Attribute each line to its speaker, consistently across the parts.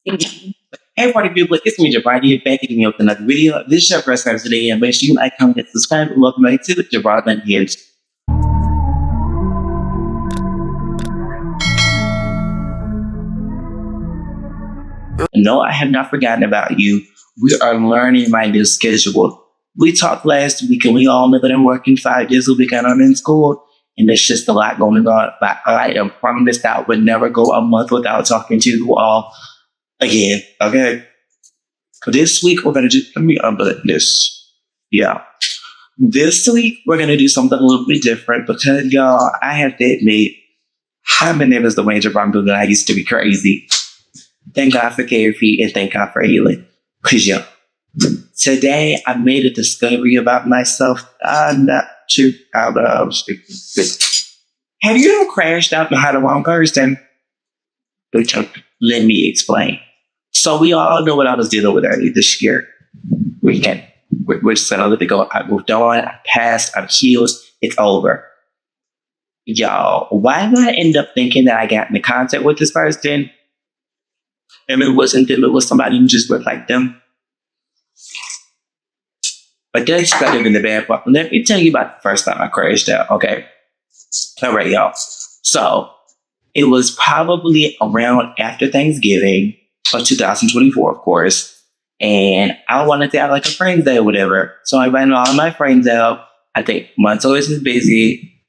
Speaker 1: Hey, party people, it's me, JiBron, here back again with another video. This is your first time today, and make sure you like, comment, and subscribe, and welcome back to the JiBron Unhinged. No, I have not forgotten about you. We are learning my new schedule. We talked last week, and we all know that I'm working 5 days a week and I'm in school, and there's just a lot going on. But I am promised that I would never go a month without talking to you all again, okay? This week, we're going to do, let me unbutton this. Yeah. This week, we're going to do something a little bit different because, y'all, I have to admit, I've been able to wage around that I used to be crazy. Thank God for therapy and thank God for healing. Because, yeah, today I made a discovery about myself. I'm not too out of. Have you ever crashed out and had the wrong person? Let me explain. So we all know what I was dealing with earlier this year. We're just gonna let it go. I moved on, I passed, I'm healed, it's over. Y'all, why did I end up thinking that I got into contact with this person? And it wasn't them, it was somebody who just looked like them. But that's better than the bad part. Let me tell you about the first time I crashed out, okay? All right, y'all. So it was probably around after Thanksgiving of 2024, of course. And I wanted to have like a friend's day or whatever. So I invited all my friends out. I think Montoya is busy.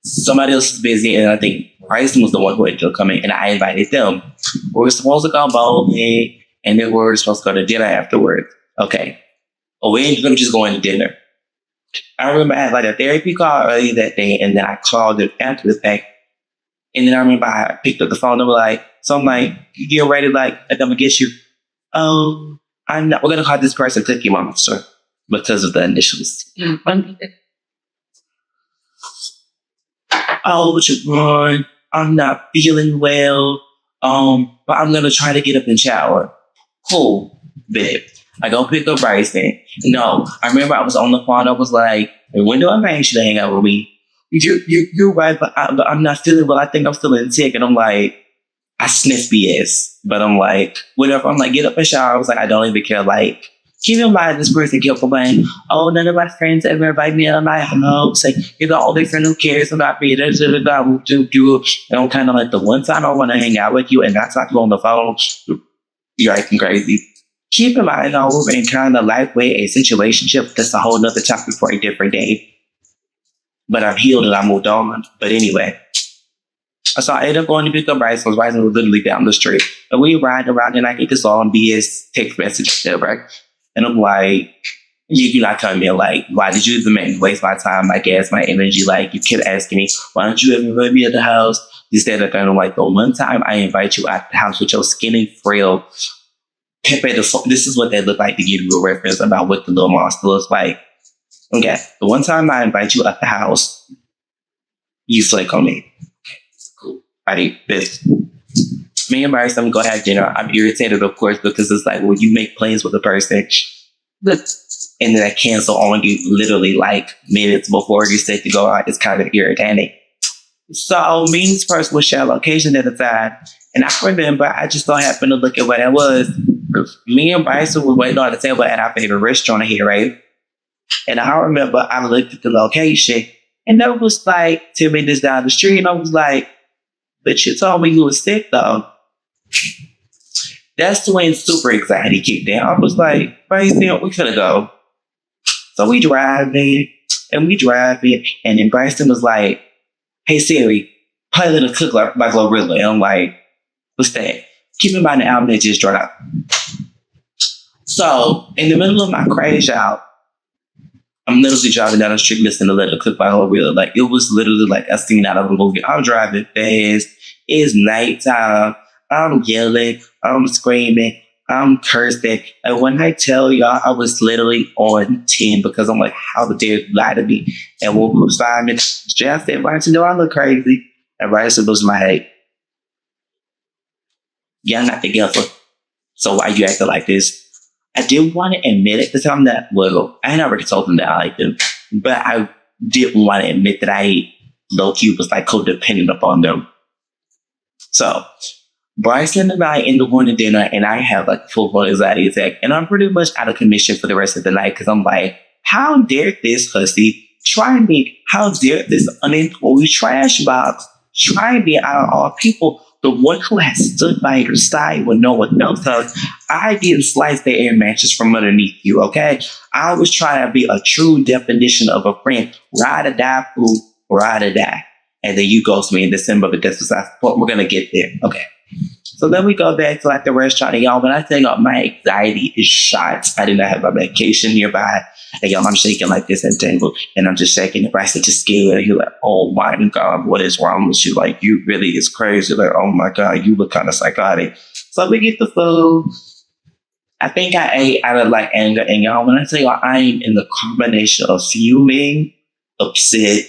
Speaker 1: Somebody else is busy. And I think Bryson was the one who ended up coming. And I invited them. We were supposed to go bowling. And then we were supposed to go to dinner afterwards. Okay. Well, we ended up just going to dinner. I remember I had like a therapy call earlier that day. And then I called it after the fact. And then I remember I picked up the phone and was like, so I'm like, you get ready, like, I'm gonna get you. I'm not, we're gonna call this person Cookie Monster because of the initials. Oh, JiBron, I'm not feeling well. But I'm gonna try to get up and shower. Cool, babe. I go pick up Bryson. No, I remember I was on the phone. I was like, when do I arrange you to hang out with me? You're right, but I'm not feeling well. I think I'm feeling sick. And I'm like, I sniff BS. But I'm like, whatever. I'm like, get up and shower. I was like, I don't even care. Like, keep in mind, this person kept going, oh, none of my friends ever invite me on my house. Like, you're the only friend who cares about me. And I'm kind of like, the one time I want to hang out with you and that's not you on the phone, you're acting crazy. Keep in mind, though, we're in kind of lightweight a situationship. That's a whole nother topic for a different day. But I'm healed and I moved on. But anyway. So I ended up going to pick up Bryson. Because Bryson was literally down the street. And we ride around and I get this all on BS text message, right? And I'm like, you're not coming here. Like, why did you even make me waste my time, my gas, my energy? Like, you kept asking me, why don't you ever invite me at the house? Instead of kind of like, the one time I invite you at the house with your skinny, frail Pepe, this is what they look like to give you a reference about what the little monster looks like. Okay, the one time I invite you at the house, you flake on me. Cool. I need this. Me and Bryson go have dinner. I'm irritated, of course, because it's like, well, you make plans with a person, and then I cancel on you literally like minutes before you say to go out. It's kind of irritating. So me and this person would share a location at the time, and I remember I just so happened to look at what it was. Me and Bryson were waiting on the table at our favorite restaurant here, right? And I remember I looked at the location, and that was like 10 minutes down the street, and I was like, but you told me you were sick, though. That's when super anxiety kicked in. I was like, Bryson, we finna go. So we drive in, and then Bryson was like, hey, Siri, play Little Cook by Glorilla. And I'm like, what's that? Keep in mind the album that just dropped. So, in the middle of my crash out, I'm literally driving down the street listening to Little Cook by Glorilla. Like, it was literally like a scene out of a movie. I'm driving fast. It's nighttime. I'm yelling. I'm screaming. I'm cursing. And when I tell y'all, I was literally on 10 because I'm like, how dare you lie to me? And when we was 5 minutes, Jeff said, Bryson, do I look crazy? And Bryson was my head. Y'all not together. So why you acting like this? I didn't want to admit it because I'm not, well, I had already told them that I liked them. But I didn't want to admit that I low-key was like codependent upon them. So Bryson and I end up going to dinner, and I have like a full-blown anxiety attack, and I'm pretty much out of commission for the rest of the night because I'm like, how dare this hussy try me? How dare this unemployed trash box try me out of all people? The one who has stood by your side when no one else has. I didn't slice the air matches from underneath you, okay? I was trying to be a true definition of a friend. Ride or die, fool, ride or die. And then you ghost me in December, but that's besides the point. We're going to get there, okay? So then we go back to like the restaurant, and y'all, when I tell y'all my anxiety is shot, I did not have my medication nearby, and y'all, I'm shaking like this and tangled, and I'm just shaking. The Bryson just scared, and he's like, "Oh my God, what is wrong with you? Like, you really is crazy. Like, oh my God, you look kind of psychotic." So we get the food. I think I ate out of like anger, and y'all, when I tell y'all, I am in the combination of fuming, upset,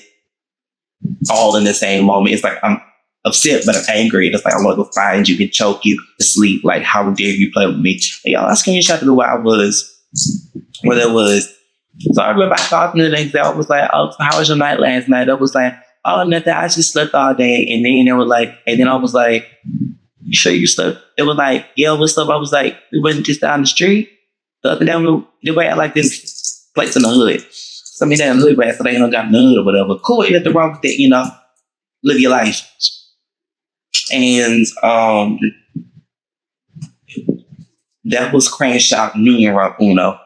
Speaker 1: all in the same moment. It's like I'm upset, but I'm angry. It's like I want to find you, can choke you to sleep. Like, how dare you play with me? And y'all, I screenshot of where I was, where it was. So I remember I talking to the next day. I was like, "Oh, how was your night last night?" I was like, "Oh, nothing. I just slept all day." And then they were like, and then I was like, "You sure you slept?" It was like, "Yeah, what's up?" I was like, "We wasn't just down the street. The other day, the way I like this place in the hood. So I mean, that in the hood, right? So they don't got in the hood or whatever. Cool, ain't nothing wrong with that, you know. Live your life." And that was crash out numero uno.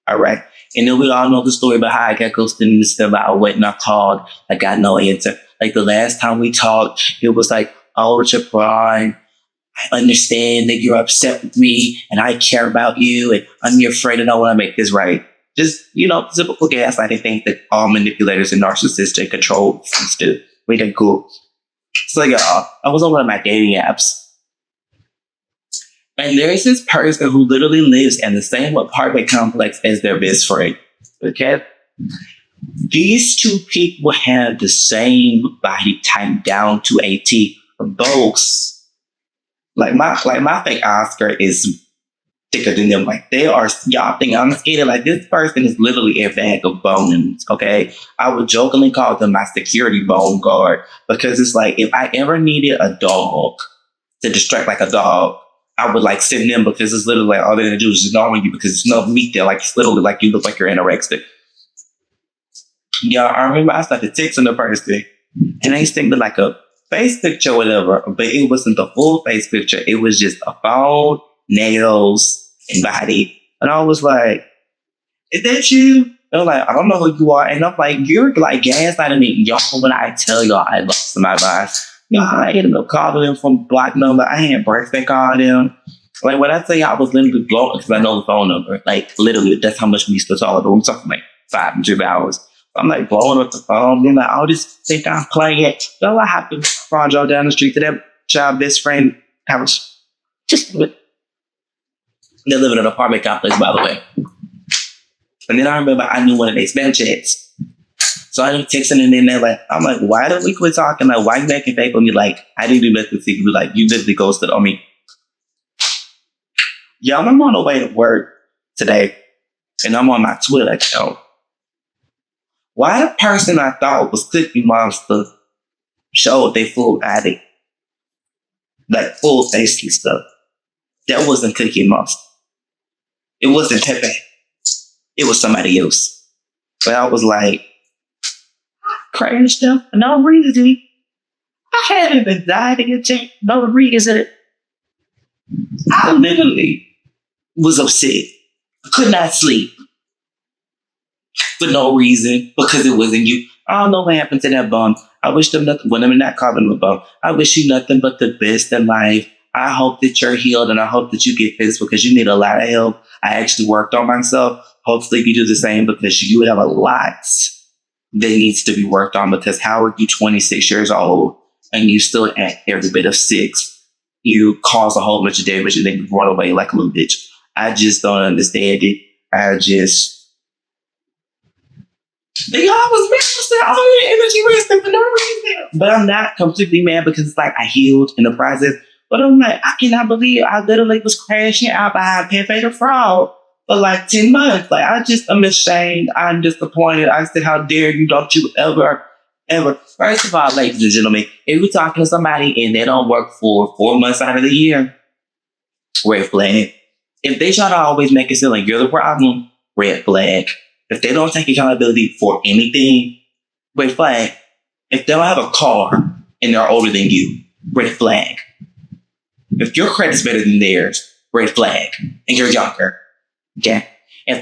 Speaker 1: All right. And then we all know the story about how I got ghosted in December. I went and I called. I got no answer. Like the last time we talked, it was like, "Oh, JiBron, I understand that you're upset with me and I care about you and I'm afraid and I want to make this right." Just, you know, typical gaslighting things that all manipulators and narcissists and control systems do. We did cool. So y'all, I was on one of my dating apps. And there's this person who literally lives in the same apartment complex as their best friend. Okay? These two people have the same body type down to a T. Both. Like my fake Oscar is thicker than them. Like they are, y'all think I'm scared. Like this person is literally a bag of bones. Okay. I would jokingly call them my security bone guard because it's like if I ever needed a dog to distract like a dog, I would like send them because it's literally like all they're gonna do is ignoring you because there's no meat there. Like it's literally like you look like you're anorexic. Yeah, I remember I started texting the person and they sent me like a face picture or whatever, but it wasn't the full face picture. It was just a phone, nails, and body. And I was like, "Is that you?" They're like, "I don't know who you are." And I'm like, "You're like gaslighting me." Y'all, when I tell y'all I lost my mind, you know, I ended up calling them from block number. I had birthday call them. Like when I tell you I was literally blown because I know the phone number. Like literally, that's how much we used to talk. I'm talking like 5 hours. I'm like blowing up the phone. They're like, "Oh, this think I'm playing it." So I have to find y'all down the street to that child best friend house. Just they're living in an apartment complex, by the way. And then I remember I knew one of their Snapchats. So I was texting and then they're like, I'm like, "Why don't we quit talking? Like, why you making fake on me?" Like, I didn't do nothing to you. Like, you literally ghosted on me. Y'all, I'm on the way to work today and I'm on my Twitter account. Why the person I thought was Cookie Monster showed they full addict, like full tasty stuff? That wasn't Cookie Monster. It wasn't Pepe. It was somebody else. But I was like, crazy stuff for no reason. I haven't been dying to get checked. No reason. I literally was upset. I could not sleep for no reason because it wasn't you. I don't know what happened to that bum. I wish them nothing. Well, I'm not calling them a bum. I wish you nothing but the best in life. I hope that you're healed and I hope that you get fixed because you need a lot of help. I actually worked on myself. Hopefully you do the same because you have a lot that needs to be worked on because how are you 26 years old and you still at every bit of 6? You cause a whole bunch of damage and then you run away like a little bitch. I just don't understand it. Y'all was mad for all your energy wasted for no reason. But I'm not completely mad because it's like I healed in the process. But I'm like, I cannot believe I literally was crashing out behind Pepe the Frog for like 10 months. Like, I'm ashamed. I'm disappointed. I said, how dare you? Don't you ever ever. First of all, ladies and gentlemen, if you're talking to somebody and they don't work for 4 months out of the year, red flag. If they try to always make it seem like you're the problem, red flag. If they don't take accountability for anything, red flag. If they don't have a car and they're older than you, red flag. If your credit's better than theirs, red flag. And you're younger. Okay. If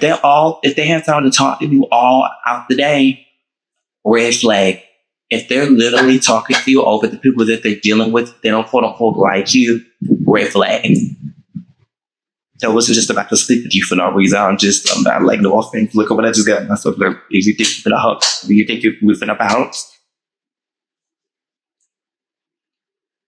Speaker 1: they have time to talk to you all out the day, red flag. If they're literally talking to you over the people that they're dealing with, they don't quote unquote like you, red flag. So I wasn't just about to sleep with you for no reason. I'm not like no offense. Look at what I just got myself. If you think you're gonna hug, you think you're moving up out,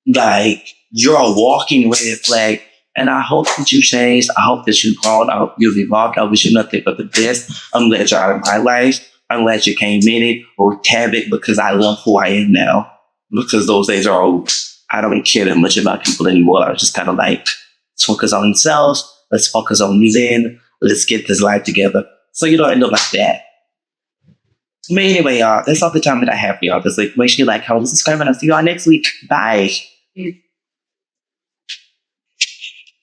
Speaker 1: like you're a walking red flag. And I hope that you changed. I hope that you've grown. I hope you've evolved. I wish you nothing but the best. I'm glad you're out of my life. I'm glad you came in it or tab it because I love who I am now. Because those days are over. I don't care that much about people anymore. I was just kind of like, let's focus on themselves. Let's focus on me then. Let's get this life together. So you don't end up like that. But anyway, y'all, that's all the time that I have for y'all this week. Make sure you like, comment, subscribe, and I'll see y'all next week. Bye.